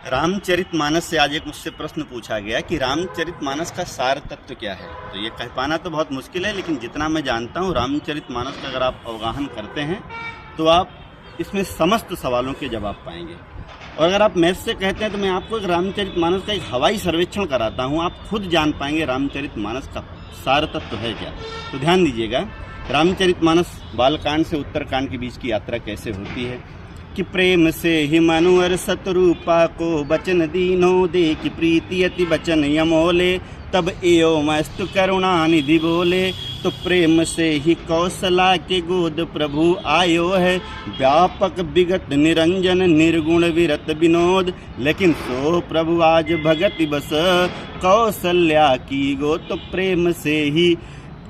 रामचरितमानस से आज एक मुझसे प्रश्न पूछा गया कि रामचरितमानस का सार तत्व क्या है। तो ये कह पाना तो बहुत मुश्किल है, लेकिन जितना मैं जानता हूँ रामचरितमानस का अगर आप अवगाहन करते हैं तो आप इसमें समस्त सवालों के जवाब पाएंगे। और अगर आप मैथ से कहते हैं तो मैं आपको एक रामचरितमानस का एक हवाई सर्वेक्षण कराता हूँ, आप खुद जान पाएंगे रामचरितमानस का सार तत्व है क्या। तो ध्यान दीजिएगा, रामचरितमानस बालकांड से उत्तरकांड के बीच की यात्रा कैसे होती है कि प्रेम से ही मनुअर सतरूपा को बचन दीनो दे कि प्रीति अति बचन यमोले तब एयो मस्तु करुणा निधि बोले। तो प्रेम से ही कौशला के गोद प्रभु आयो है व्यापक विगत निरंजन निर्गुण विरत विनोद। लेकिन सो प्रभु आज भगति बस कौशल्या की गो। तो प्रेम से ही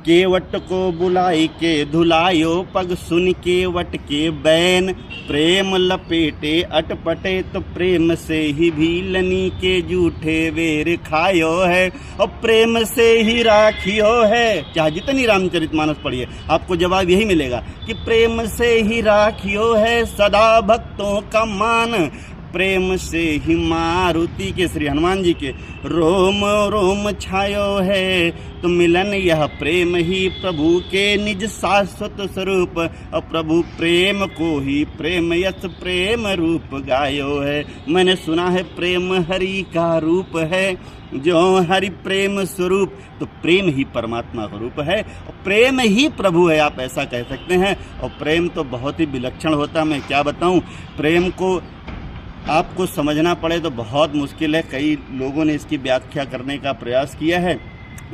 केवट को बुलाई के धुलायो पग सुन केवट के बैन प्रेम लपेटे अटपटे। तो प्रेम से ही भीलनी के जूठे वेर खायो है और प्रेम से ही राखियो है। चाहे जितनी रामचरितमानस पढ़िए आपको जवाब यही मिलेगा कि प्रेम से ही राखियो है सदा भक्तों का मान। प्रेम से ही मारुति के श्री हनुमान जी के रोम रोम छायो है। तो मिलन यह प्रेम ही प्रभु के निज शाश्वत स्वरूप और प्रभु प्रेम को ही प्रेम यस प्रेम रूप गायो है। मैंने सुना है प्रेम हरि का रूप है, जो हरि प्रेम स्वरूप। तो प्रेम ही परमात्मा का रूप है और प्रेम ही प्रभु है, आप ऐसा कह सकते हैं। और प्रेम तो बहुत ही विलक्षण होता है, मैं क्या बताऊं। प्रेम को आपको समझना पड़े तो बहुत मुश्किल है। कई लोगों ने इसकी व्याख्या करने का प्रयास किया है,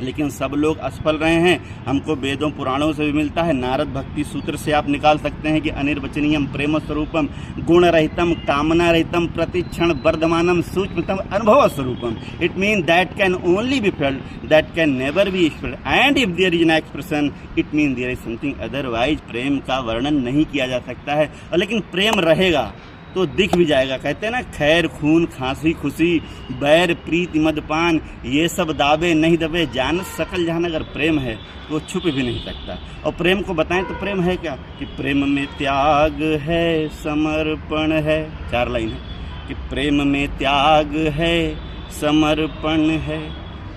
लेकिन सब लोग असफल रहे हैं। हमको वेदों पुराणों से भी मिलता है। नारद भक्ति सूत्र से आप निकाल सकते हैं कि अनिर्वचनीयम प्रेम स्वरूपम गुण रहितम कामना रहितम प्रतिक्षण वर्धमानम सूक्ष्मतम अनुभव स्वरूपम। It mean that can only be felt, that can never be expressed and if there is an expression it mean there is something otherwise. प्रेम का वर्णन नहीं किया जा सकता है, और लेकिन प्रेम रहेगा तो दिख भी जाएगा। कहते हैं ना, खैर खून खांसी खुशी बैर प्रीति मदपान ये सब दावे नहीं दबे जान सकल जहान। अगर प्रेम है तो छुप भी नहीं सकता। और प्रेम को बताएं तो प्रेम है क्या कि प्रेम में त्याग है समर्पण है। 4 लाइन है कि प्रेम में त्याग है समर्पण है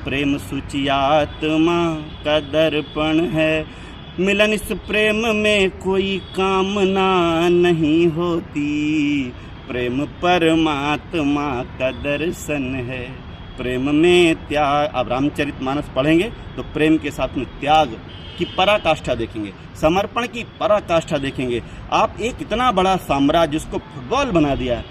प्रेम सुचियात्मा का दर्पण है। मिलन इस प्रेम में कोई कामना नहीं होती प्रेम परमात्मा का दर्शन है। प्रेम में त्याग, आप रामचरितमानस पढ़ेंगे तो प्रेम के साथ में त्याग की पराकाष्ठा देखेंगे, समर्पण की पराकाष्ठा देखेंगे। आप एक इतना बड़ा साम्राज्य जिसको फुटबॉल बना दिया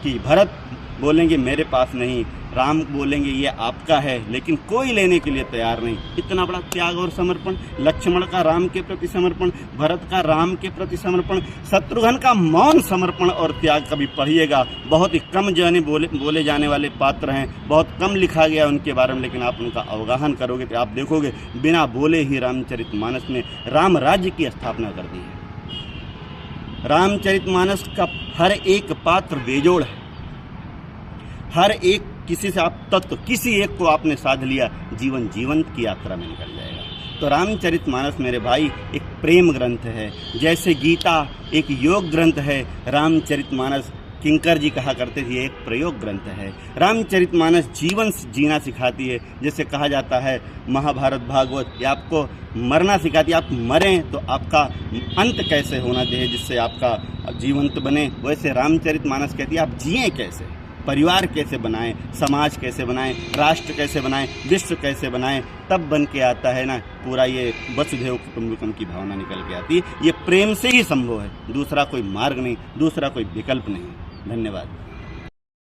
कि भरत बोलेंगे मेरे पास नहीं, राम बोलेंगे ये आपका है, लेकिन कोई लेने के लिए तैयार नहीं। इतना बड़ा त्याग और समर्पण। लक्ष्मण का राम के प्रति समर्पण, भरत का राम के प्रति समर्पण, शत्रुघ्न का मौन समर्पण और त्याग। कभी पढ़िएगा, बहुत ही कम जाने बोले जाने वाले पात्र हैं, बहुत कम लिखा गया उनके बारे में, लेकिन आप उनका अवगाहन करोगे तो आप देखोगे बिना बोले ही रामचरितमानस ने राम राज्य की स्थापना कर दी है। रामचरितमानस का हर एक पात्र बेजोड़ है, हर एक किसी से आप तत्व किसी एक को आपने साध लिया, जीवन जीवंत की यात्रा में निकल जाएगा। तो रामचरितमानस मेरे भाई एक प्रेम ग्रंथ है, जैसे गीता एक योग ग्रंथ है, रामचरितमानस किंकर जी कहा करते थे एक प्रयोग ग्रंथ है। रामचरितमानस जीवन जीना सिखाती है। जैसे कहा जाता है महाभारत भागवत ये आपको मरना सिखाती है, आप मरें तो आपका अंत कैसे होना चाहिए जिससे आपका जीवंत बने। वैसे रामचरितमानस कहती है आप जिएं कैसे, परिवार कैसे बनाएं, समाज कैसे बनाएं, राष्ट्र कैसे बनाएं, विश्व कैसे बनाएं। तब बन के आता है ना पूरा ये वसुधैव कुटुंबकम की भावना निकल के आती है। ये प्रेम से ही संभव है, दूसरा कोई मार्ग नहीं, दूसरा कोई विकल्प नहीं। धन्यवाद।